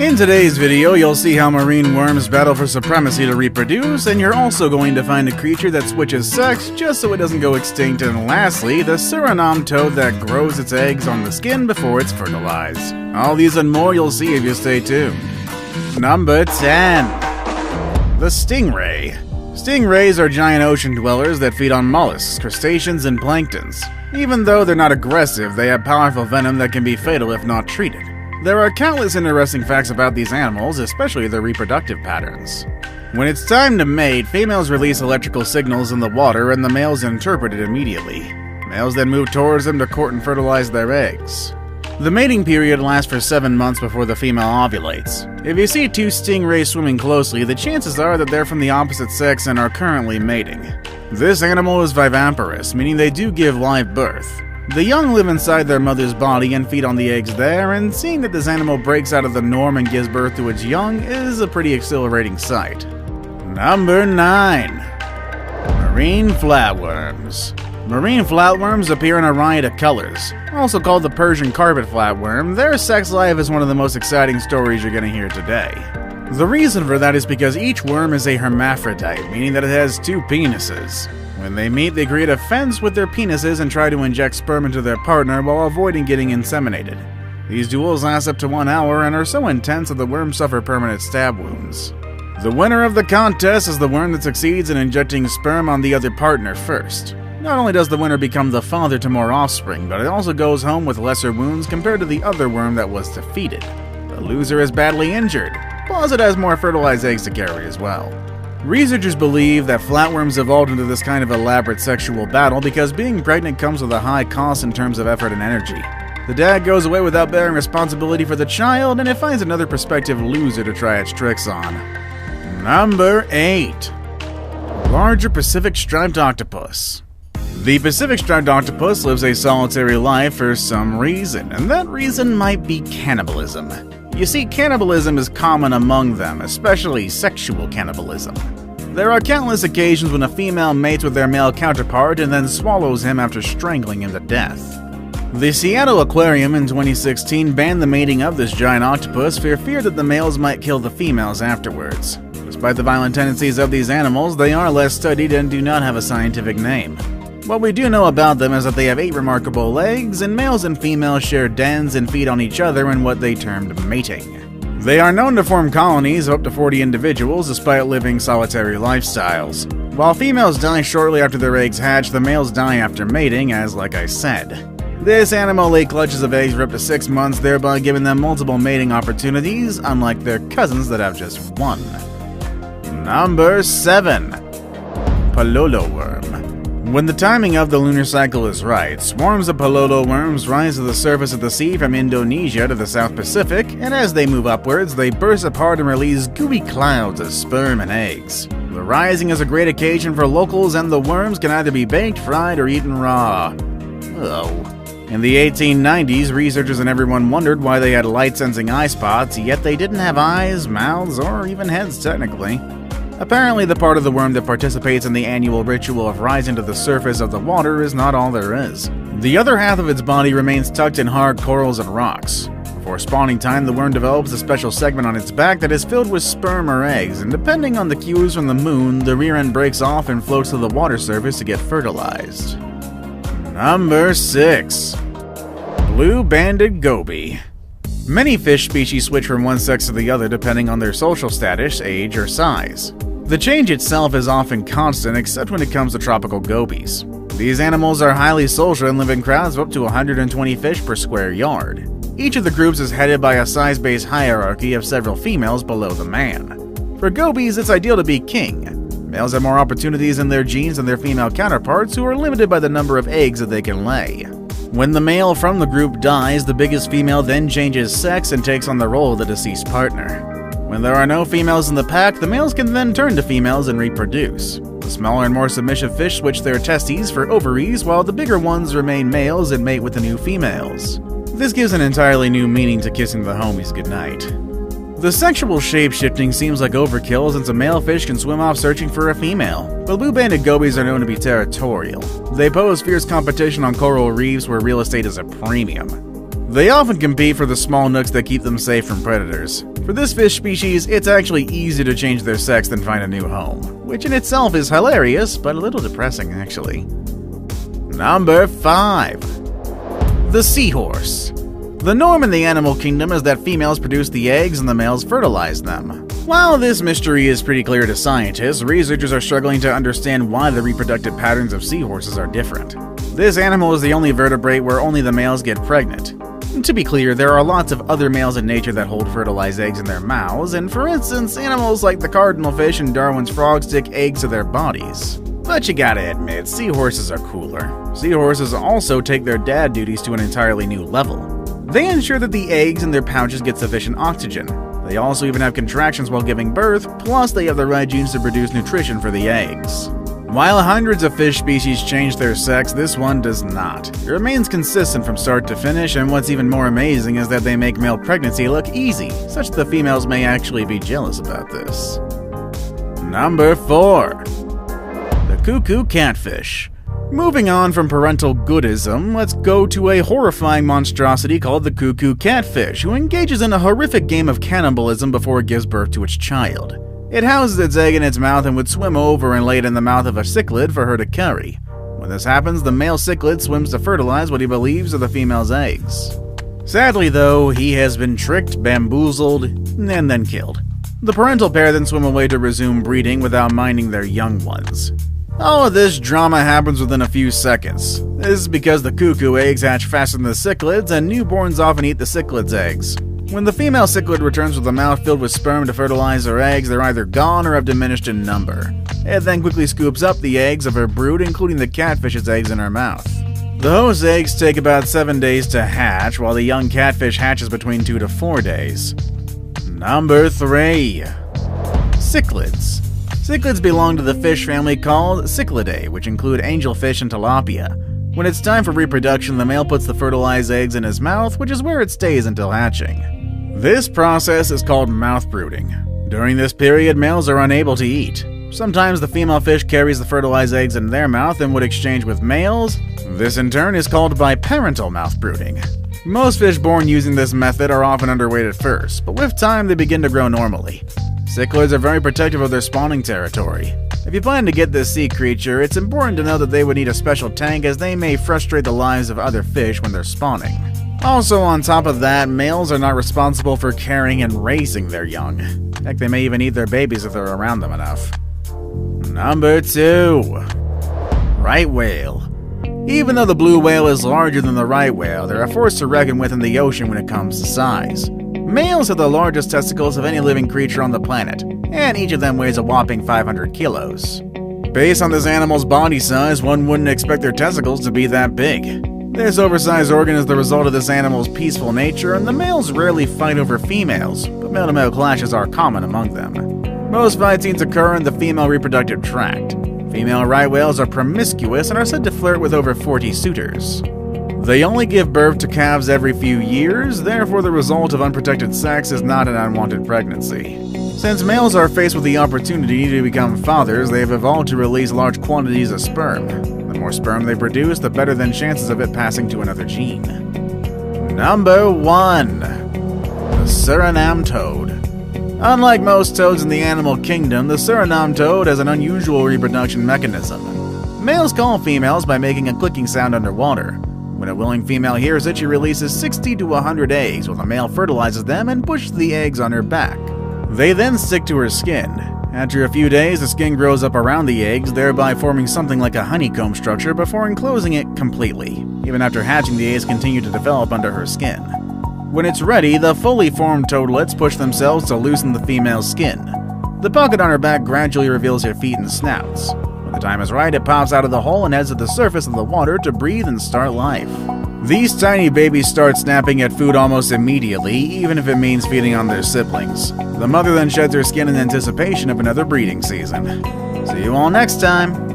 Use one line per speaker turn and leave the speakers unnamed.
In today's video, you'll see how marine worms battle for supremacy to reproduce, and you're also going to find a creature that switches sex just so it doesn't go extinct, and lastly, the Suriname toad that grows its eggs on the skin before it's fertilized. All these and more you'll see if you stay tuned. Number 10. The Stingray. Stingrays are giant ocean dwellers that feed on mollusks, crustaceans, and planktons. Even though they're not aggressive, they have powerful venom that can be fatal if not treated. There are countless interesting facts about these animals, especially their reproductive patterns. When it's time to mate, females release electrical signals in the water and the males interpret it immediately. Males then move towards them to court and fertilize their eggs. The mating period lasts for 7 months before the female ovulates. If you see two stingrays swimming closely, the chances are that they're from the opposite sex and are currently mating. This animal is viviparous, meaning they do give live birth. The young live inside their mother's body and feed on the eggs there, and seeing that this animal breaks out of the norm and gives birth to its young is a pretty exhilarating sight. Number 9. Marine flatworms. Marine flatworms appear in a riot of colors. Also called the Persian carpet flatworm, their sex life is one of the most exciting stories you're going to hear today. The reason for that is because each worm is a hermaphrodite, meaning that it has 2 penises. When they meet, they create a fence with their penises and try to inject sperm into their partner while avoiding getting inseminated. These duels last up to 1 hour and are so intense that the worms suffer permanent stab wounds. The winner of the contest is the worm that succeeds in injecting sperm on the other partner first. Not only does the winner become the father to more offspring, but it also goes home with lesser wounds compared to the other worm that was defeated. The loser is badly injured, plus it has more fertilized eggs to carry as well. Researchers believe that flatworms evolved into this kind of elaborate sexual battle because being pregnant comes with a high cost in terms of effort and energy. The dad goes away without bearing responsibility for the child, and it finds another prospective loser to try its tricks on. Number 8. Larger Pacific striped octopus. The Pacific striped octopus lives a solitary life for some reason, and that reason might be cannibalism. You see, cannibalism is common among them, especially sexual cannibalism. There are countless occasions when a female mates with their male counterpart and then swallows him after strangling him to death. The Seattle Aquarium in 2016 banned the mating of this giant octopus for fear that the males might kill the females afterwards. Despite the violent tendencies of these animals, they are less studied and do not have a scientific name. What we do know about them is that they have 8 remarkable legs, and males and females share dens and feed on each other in what they termed mating. They are known to form colonies of up to 40 individuals despite living solitary lifestyles. While females die shortly after their eggs hatch, the males die after mating, as like I said. This animal lay clutches of eggs for up to 6 months, thereby giving them multiple mating opportunities, unlike their cousins that have just 1. Number 7. Pololo worm. When the timing of the lunar cycle is right, swarms of pololo worms rise to the surface of the sea from Indonesia to the South Pacific, and as they move upwards, they burst apart and release gooey clouds of sperm and eggs. The rising is a great occasion for locals, and the worms can either be baked, fried, or eaten raw. In the 1890s, researchers and everyone wondered why they had light-sensing eye spots, yet they didn't have eyes, mouths, or even heads technically. Apparently, the part of the worm that participates in the annual ritual of rising to the surface of the water is not all there is. The other half of its body remains tucked in hard corals and rocks. Before spawning time, the worm develops a special segment on its back that is filled with sperm or eggs, and depending on the cues from the moon, the rear end breaks off and floats to the water surface to get fertilized. Number 6. Blue-banded goby. Many fish species switch from one sex to the other depending on their social status, age, or size. The change itself is often constant except when it comes to tropical gobies. These animals are highly social and live in crowds of up to 120 fish per square yard. Each of the groups is headed by a size-based hierarchy of several females below the man. For gobies, it's ideal to be king. Males have more opportunities in their genes than their female counterparts, who are limited by the number of eggs that they can lay. When the male from the group dies, the biggest female then changes sex and takes on the role of the deceased partner. When there are no females in the pack, the males can then turn to females and reproduce. The smaller and more submissive fish switch their testes for ovaries, while the bigger ones remain males and mate with the new females. This gives an entirely new meaning to kissing the homies goodnight. The sexual shape-shifting seems like overkill since a male fish can swim off searching for a female, but blue-banded gobies are known to be territorial. They pose fierce competition on coral reefs where real estate is a premium. They often compete for the small nooks that keep them safe from predators. For this fish species, it's actually easier to change their sex than find a new home, which in itself is hilarious, but a little depressing actually. Number 5. The seahorse. The norm in the animal kingdom is that females produce the eggs and the males fertilize them. While this mystery is pretty clear to scientists, researchers are struggling to understand why the reproductive patterns of seahorses are different. This animal is the only vertebrate where only the males get pregnant. To be clear, there are lots of other males in nature that hold fertilized eggs in their mouths, and for instance, animals like the cardinal fish and Darwin's frog stick eggs to their bodies. But you gotta admit, seahorses are cooler. Seahorses also take their dad duties to an entirely new level. They ensure that the eggs in their pouches get sufficient oxygen. They also even have contractions while giving birth, plus they have the right genes to produce nutrition for the eggs. While hundreds of fish species change their sex, this one does not. It remains consistent from start to finish, and what's even more amazing is that they make male pregnancy look easy, such that the females may actually be jealous about this. Number 4. The cuckoo catfish. Moving on from parental goodism, let's go to a horrifying monstrosity called the cuckoo catfish, who engages in a horrific game of cannibalism before it gives birth to its child. It houses its egg in its mouth and would swim over and lay it in the mouth of a cichlid for her to carry. When this happens, the male cichlid swims to fertilize what he believes are the female's eggs. Sadly though, he has been tricked, bamboozled, and then killed. The parental pair then swim away to resume breeding without minding their young ones. All of this drama happens within a few seconds. This is because the cuckoo eggs hatch faster than the cichlids, and newborns often eat the cichlid's eggs. When the female cichlid returns with a mouth filled with sperm to fertilize her eggs, they're either gone or have diminished in number. It then quickly scoops up the eggs of her brood, including the catfish's eggs in her mouth. The host eggs take about 7 days to hatch, while the young catfish hatches between 2 to 4 days. Number 3. Cichlids. Cichlids belong to the fish family called Cichlidae, which include angelfish and tilapia. When it's time for reproduction, the male puts the fertilized eggs in his mouth, which is where it stays until hatching. This process is called mouth brooding. During this period, males are unable to eat. Sometimes the female fish carries the fertilized eggs in their mouth and would exchange with males. This in turn is called biparental mouth brooding. Most fish born using this method are often underweight at first, but with time they begin to grow normally. Cichlids are very protective of their spawning territory. If you plan to get this sea creature, it's important to know that they would need a special tank, as they may frustrate the lives of other fish when they're spawning. Also, on top of that, males are not responsible for carrying and raising their young. Heck, they may even eat their babies if they're around them enough. Number 2. Right whale. Even though the blue whale is larger than the right whale, they're a force to reckon with in the ocean when it comes to size. Males have the largest testicles of any living creature on the planet, and each of them weighs a whopping 500 kilos. Based on this animal's body size, one wouldn't expect their testicles to be that big. This oversized organ is the result of this animal's peaceful nature, and the males rarely fight over females, but male-to-male clashes are common among them. Most fight scenes occur in the female reproductive tract. Female right whales are promiscuous and are said to flirt with over 40 suitors. They only give birth to calves every few years, therefore the result of unprotected sex is not an unwanted pregnancy. Since males are faced with the opportunity to become fathers, they have evolved to release large quantities of sperm. The more sperm they produce, the better the chances of it passing to another gene. Number 1. The Suriname toad. Unlike most toads in the animal kingdom, the Suriname toad has an unusual reproduction mechanism. Males call females by making a clicking sound underwater. When a willing female hears it, she releases 60 to 100 eggs, while the male fertilizes them and pushes the eggs on her back. They then stick to her skin. After a few days, the skin grows up around the eggs, thereby forming something like a honeycomb structure before enclosing it completely. Even after hatching, the eggs continue to develop under her skin. When it's ready, the fully formed toadlets push themselves to loosen the female's skin. The pocket on her back gradually reveals her feet and snouts. When the time is right, it pops out of the hole and heads to the surface of the water to breathe and start life. These tiny babies start snapping at food almost immediately, even if it means feeding on their siblings. The mother then sheds her skin in anticipation of another breeding season. See you all next time!